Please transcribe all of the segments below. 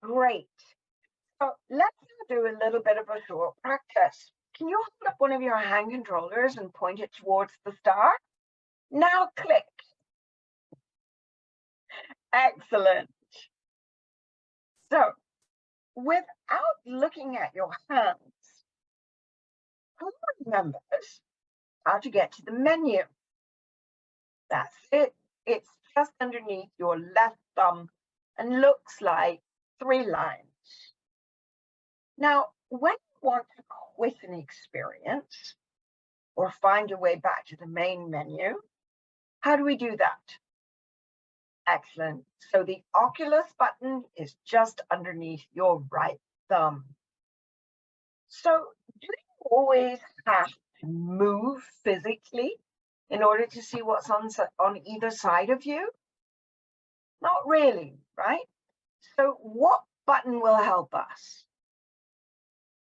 Great. So let's now do a little bit of a short practice. Can you hold up one of your hand controllers and point it towards the star? Now click. Excellent. So without looking at your hands, who remembers how to get to the menu? That's it. It's just underneath your left thumb and looks like three lines. Now, when you want to quit an experience or find your way back to the main menu, how do we do that? Excellent. So the Oculus button is just underneath your right thumb. So do you always have to move physically in order to see what's on either side of you? Not really, right? So what button will help us?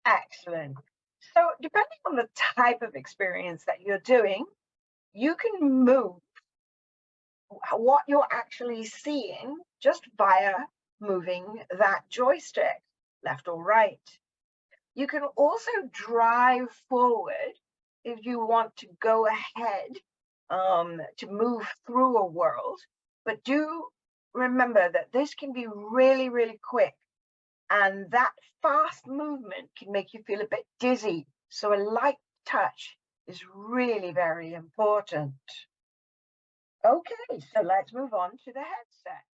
Excellent. So depending on the type of experience that you're doing, you can move what you're actually seeing just via moving that joystick, left or right. You can also drive forward if you want to go ahead to move through a world. But do remember that this can be really, really quick. And that fast movement can make you feel a bit dizzy. So a light touch is really very important. Okay, so let's move on to the headset.